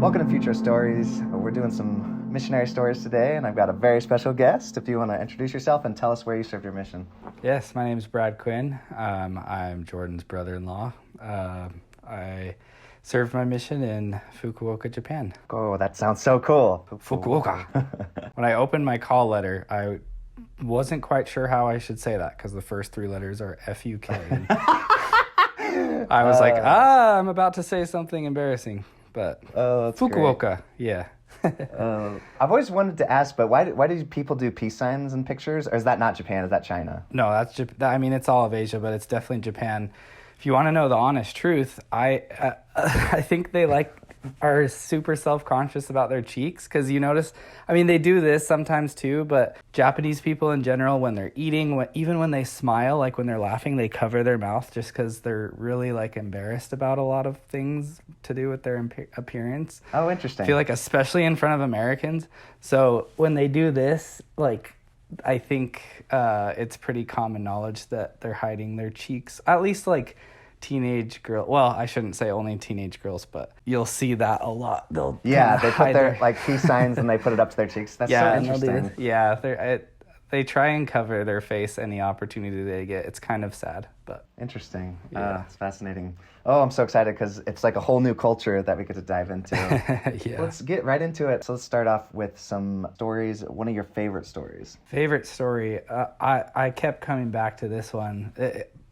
Welcome to Futro Stories. We're doing some missionary stories today, and I've got a very special guest. If you want to introduce yourself and tell us where you served your mission. Yes, my name is Brad Quinn. I'm Jordan's brother-in-law. I served my mission in Fukuoka, Japan. Oh, that sounds so cool. Fukuoka. When I opened my call letter, I wasn't quite sure how I should say that because the first three letters are F-U-K. I was I'm about to say something embarrassing. But Fukuoka, great. Yeah. I've always wanted to ask, but why do people do peace signs in pictures? Or is that not Japan? Is that China? No, that's Japan. I mean, it's all of Asia, but it's definitely Japan. If you want to know the honest truth, I think they are super self-conscious about their cheeks, because you notice, I mean, they do this sometimes too, but Japanese people in general, when they're eating, even when they smile, like when they're laughing, they cover their mouth just because they're really embarrassed about a lot of things to do with their appearance. Oh, interesting. I feel like especially in front of Americans. So when they do this, I think it's pretty common knowledge that they're hiding their cheeks, at least teenage girl. Well, I shouldn't say only teenage girls, but you'll see that a lot. They put their peace signs and they put it up to their cheeks. That's so interesting. They try and cover their face any opportunity they get. It's kind of sad, but interesting. Yeah. It's fascinating. Oh, I'm so excited because it's like a whole new culture that we get to dive into. Yeah. Let's get right into it. So let's start off with some stories. One of your favorite stories. Favorite story. I kept coming back to this one.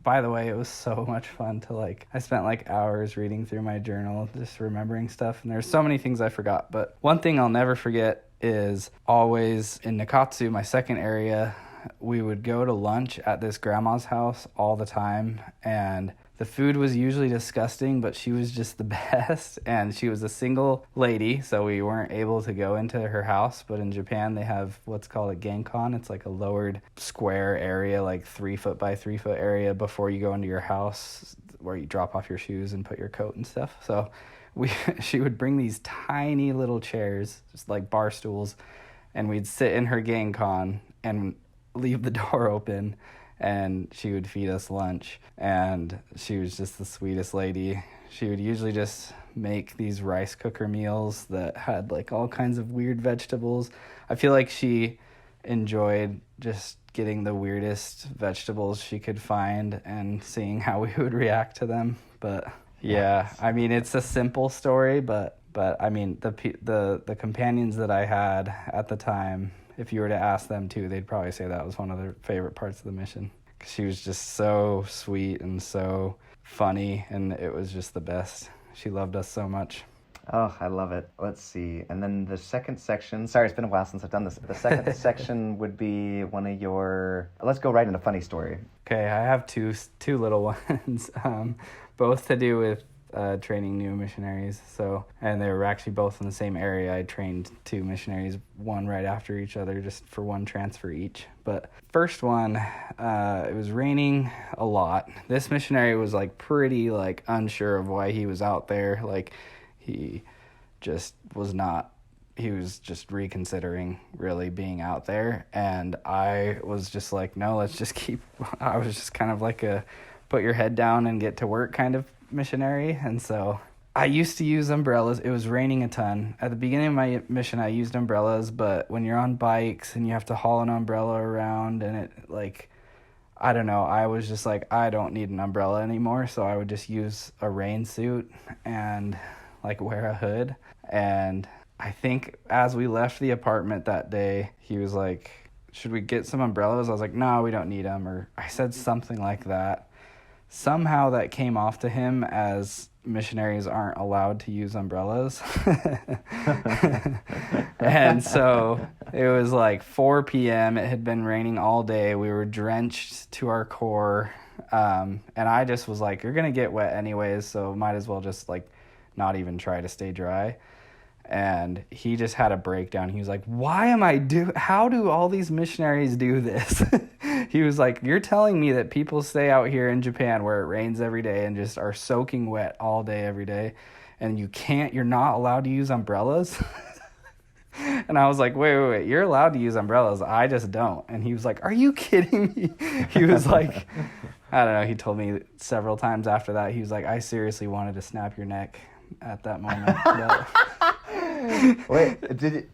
By the way, it was so much fun to I spent hours reading through my journal, just remembering stuff. And there's so many things I forgot. But one thing I'll never forget is always in Nakatsu, my second area, we would go to lunch at this grandma's house all the time. And the food was usually disgusting, but she was just the best. And she was a single lady, so we weren't able to go into her house. But in Japan, they have what's called a genkan. It's like a lowered square area, 3 foot by 3 foot area before you go into your house, where you drop off your shoes and put your coat and stuff. So she would bring these tiny little chairs, just like bar stools, and we'd sit in her genkan and leave the door open, and she would feed us lunch. And she was just the sweetest lady. She would usually just make these rice cooker meals that had all kinds of weird vegetables. I feel like she enjoyed just getting the weirdest vegetables she could find and seeing how we would react to them. But yeah, I mean, it's a simple story, but I mean, the companions that I had at the time, if you were to ask them too, they'd probably say that was one of their favorite parts of the mission. She was just so sweet and so funny, and it was just the best. She loved us so much. Oh, I love it. Let's see. And then the second section, sorry, it's been a while since I've done this. The second section would be one of your, let's go right into funny story. Okay, I have two little ones, both to do with training new missionaries. And they were actually both in the same area. I trained 2 missionaries, one right after each other, just for one transfer each. But first one, it was raining a lot. This missionary was pretty unsure of why he was out there. He just was not. He was just reconsidering really being out there. And I was just no, let's just keep. I was just kind of a put your head down and get to work kind of missionary. And so I used to use umbrellas. It was raining a ton. At the beginning of my mission, I used umbrellas, but when you're on bikes and you have to haul an umbrella around, and it I don't know, I was just I don't need an umbrella anymore. So I would just use a rain suit and wear a hood. And I think as we left the apartment that day, he was should we get some umbrellas? I was no, we don't need them. Or I said something like that. Somehow that came off to him as missionaries aren't allowed to use umbrellas. And so it was 4 p.m. It had been raining all day. We were drenched to our core. And I just was you're going to get wet anyways, so might as well just not even try to stay dry. And he just had a breakdown. He was how do all these missionaries do this? He was you're telling me that people stay out here in Japan where it rains every day and just are soaking wet all day, every day, and you're not allowed to use umbrellas? And I was wait, you're allowed to use umbrellas. I just don't. And he was are you kidding me? He was I don't know. He told me several times after that, he was I seriously wanted to snap your neck at that moment. But Wait, did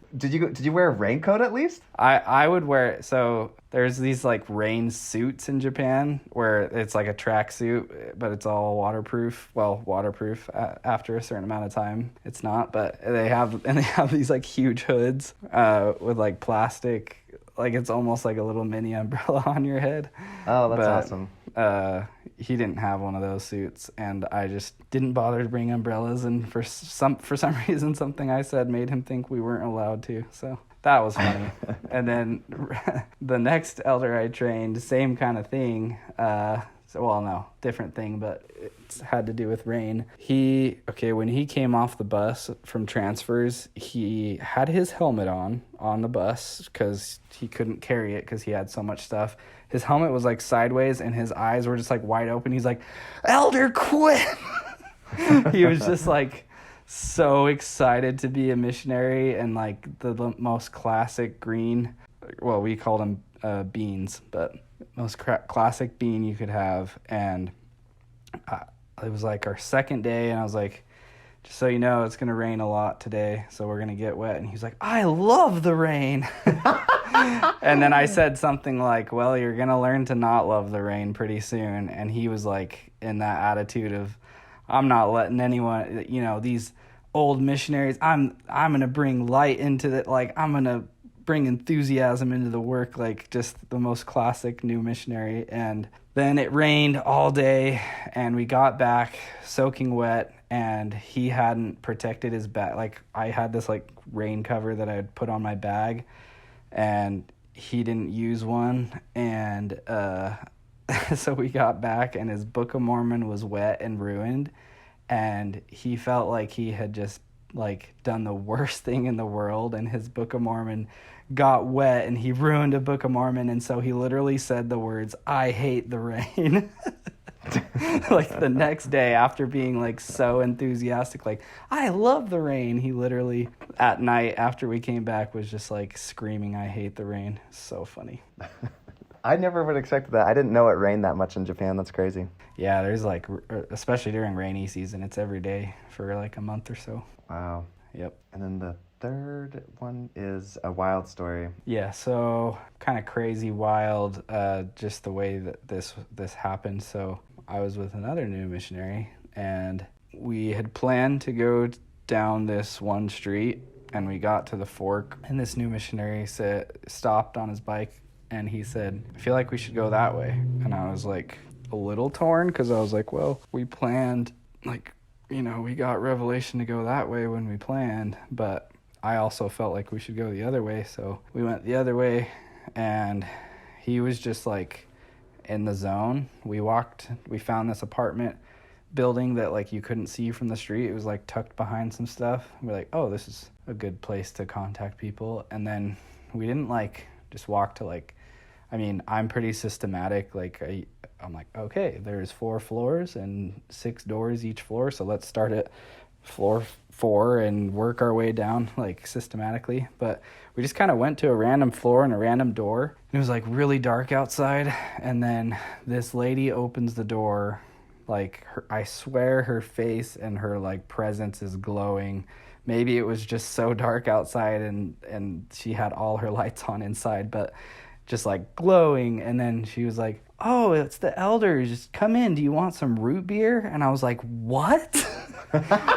you wear a raincoat at least? I would wear, so there's these like rain suits in Japan where it's like a tracksuit, but it's all waterproof. Well, waterproof after a certain amount of time. It's not, but they have these like huge hoods with like plastic, like it's almost like a little mini umbrella on your head. Oh, that's awesome. He didn't have one of those suits, and I just didn't bother to bring umbrellas, and for some reason something I said made him think we weren't allowed to, so that was funny. And then the next elder I trained, same kind of thing, well, no, different thing, but it had to do with rain. When he came off the bus from transfers, he had his helmet on the bus because he couldn't carry it because he had so much stuff. His helmet was like sideways and his eyes were just like wide open. He's like, "Elder, quit!" He was just like so excited to be a missionary, and like the most classic green, well, we called them beans, but most classic bean you could have. And it was like our second day, and I was like, "Just so you know, it's going to rain a lot today, so we're going to get wet." And he was like, "I love the rain." And then I said something like, "Well, you're going to learn to not love the rain pretty soon." And he was like in that attitude of, "I'm not letting anyone, these old missionaries, I'm going to bring light into it. Like, I'm going to bring enthusiasm into the work," like just the most classic new missionary. And then it rained all day, and we got back soaking wet, and he hadn't protected his bag. Like, I had this like rain cover that I had put on my bag, and he didn't use one. And so we got back, and his Book of Mormon was wet and ruined, and he felt like he had just like done the worst thing in the world, and his Book of Mormon got wet, and he ruined a Book of Mormon. And so he literally said the words, "I hate the rain." Like the next day, after being like so enthusiastic, like, "I love the rain," he literally at night after we came back was just like screaming, "I hate the rain." So funny. I never would have expected that. I didn't know it rained that much in Japan. That's crazy. Yeah, there's like, especially during rainy season, it's every day for like a month or so. Wow. Yep. And then the third one is a wild story. Yeah, so kind of crazy wild, just the way that this happened. So I was with another new missionary, and we had planned to go down this one street, and we got to the fork, and this new missionary stopped on his bike, and he said, "I feel like we should go that way." And I was like a little torn, because I was like, well, we planned, like, we got revelation to go that way when we planned, but I also felt like we should go the other way. So we went the other way, and he was just like in the zone. We found this apartment building that like you couldn't see from the street. It was like tucked behind some stuff. We're like, "Oh, this is a good place to contact people." And then we didn't like just walk to like, I'm pretty systematic. Like I'm like, okay, there's 4 floors and 6 doors each floor, so let's start at floor 4 and work our way down like systematically. But we just kind of went to a random floor and a random door. It was like really dark outside, and then this lady opens the door. Like I swear her face and her like presence is glowing. Maybe it was just so dark outside and she had all her lights on inside, but just like glowing. And then she was like, "Oh, it's the elders. Just come in. Do you want some root beer?" And I was like, "What?"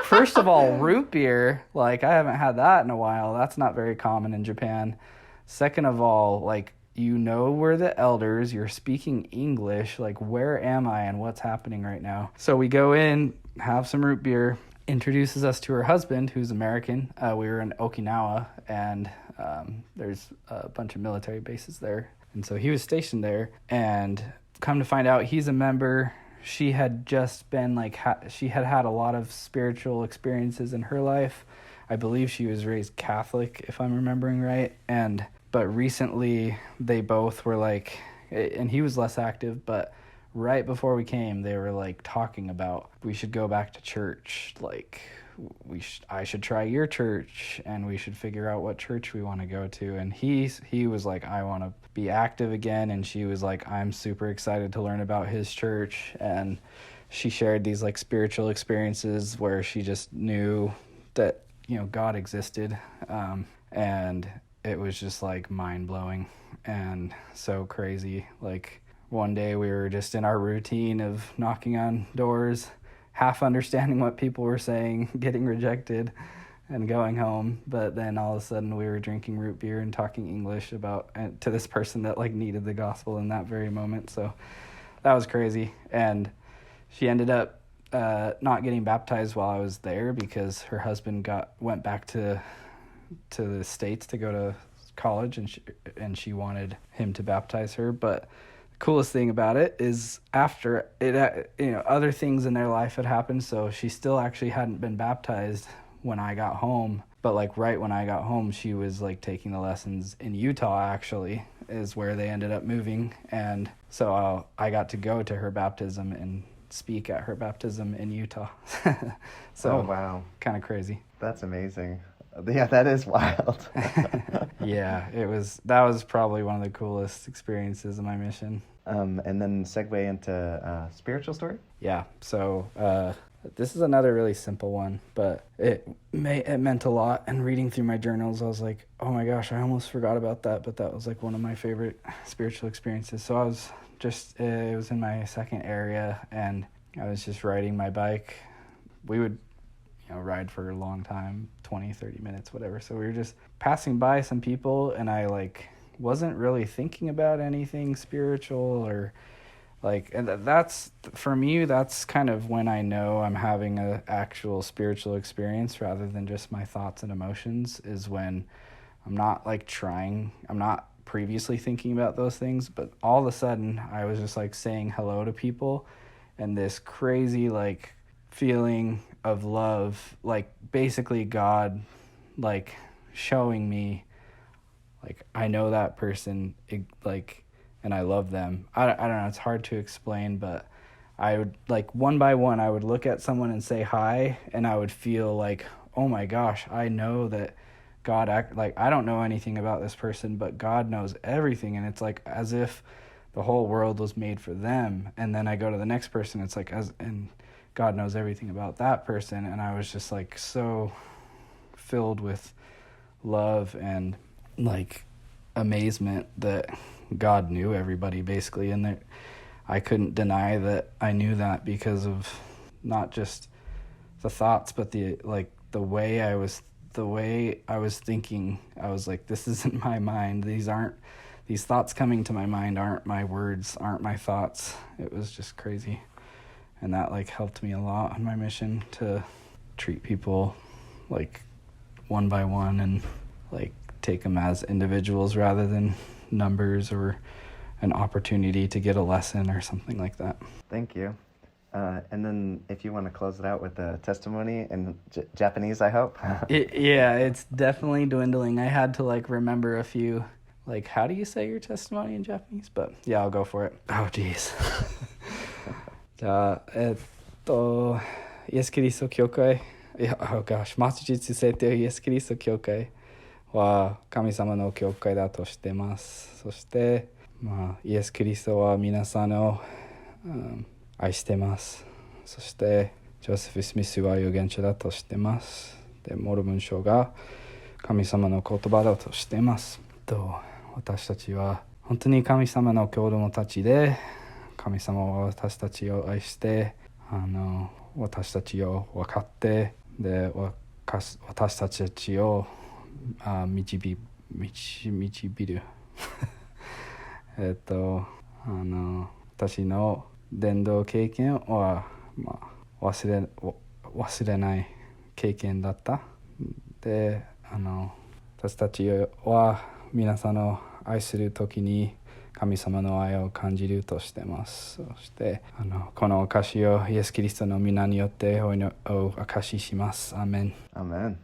First of all, root beer, like I haven't had that in a while. That's not very common in Japan. Second of all, like, we're the elders. You're speaking English. Like, where am I and what's happening right now? So we go in, have some root beer, introduces us to her husband, who's American. We were in Okinawa, and there's a bunch of military bases there. And so he was stationed there, and come to find out he's a member. She had just been like, she had had a lot of spiritual experiences in her life. I believe she was raised Catholic, if I'm remembering right. But recently they both were like, and he was less active, but right before we came, they were like talking about, we should go back to church. Like, I should try your church, and we should figure out what church we want to go to. And he was like, "I want to be active again." And she was like, "I'm super excited to learn about his church." And she shared these like spiritual experiences where she just knew that God existed, and it was just like mind-blowing and so crazy. Like one day we were just in our routine of knocking on doors, half understanding what people were saying, getting rejected, and going home. But then all of a sudden we were drinking root beer and talking English to this person that like needed the gospel in that very moment. So that was crazy. And she ended up not getting baptized while I was there because her husband went back to the States to go to college, and she wanted him to baptize her. But the coolest thing about it is after it, other things in their life had happened, so she still actually hadn't been baptized when I got home. But like right when I got home, she was like taking the lessons in Utah, actually, is where they ended up moving. And so I got to go to her baptism and speak at her baptism in Utah. So oh, wow. Kind of crazy. That's amazing. Yeah, that is wild. Yeah, that was probably one of the coolest experiences of my mission. And then segue into spiritual story? Yeah, so this is another really simple one, but it meant a lot. And reading through my journals, I was like, oh my gosh, I almost forgot about that, but that was like one of my favorite spiritual experiences. So it was in my second area, and I was just riding my bike. We would ride for a long time, 20, 30 minutes, whatever. So we were just passing by some people, and I like wasn't really thinking about anything spiritual or like, and that's, for me, that's kind of when I know I'm having an actual spiritual experience rather than just my thoughts and emotions, is when I'm not previously thinking about those things, but all of a sudden I was just like saying hello to people, and this crazy like feeling of love, like basically God like showing me like I know that person, like, and I love them. I don't know, it's hard to explain, but I would like one by one I would look at someone and say hi, and I would feel like, oh my gosh, I know that God like I don't know anything about this person, but God knows everything, and it's like as if the whole world was made for them. And then I go to the next person, it's like and God knows everything about that person, and I was just like so filled with love and like amazement that God knew everybody basically, and that I couldn't deny that I knew that because of not just the thoughts, but the way I was thinking. I was like, this isn't my mind. These thoughts coming to my mind aren't my words, aren't my thoughts. It was just crazy. And that like helped me a lot on my mission to treat people like one by one and like take them as individuals rather than numbers or an opportunity to get a lesson or something like that. Thank you. And then if you want to close it out with a testimony in Japanese, I hope. Yeah, it's definitely dwindling. I had to like remember a few, like, how do you say your testimony in Japanese? But yeah, I'll go for it. Oh, geez. じゃあ、イエス・キリスト教会、oh gosh、マスジッツ聖帝イエス・キリスト教会は神様の教会だとしてます。そして、イエス・キリストは皆さんを、愛してます。そして、ジョセフ・スミスは預言者だとしてます。で、モルモン書が神様の言葉だとしてます。私たちは本当に神様の子供たちで、神様は私たちを愛して、私たちを分かって、で、私たちを導る。私の伝道経験は、忘れない経験だった。で、私たちは皆さんを愛するときに神様の愛を感じるとしてます。そしてこの証しをイエス・キリストの皆によってお証しします。アーメン。Amen.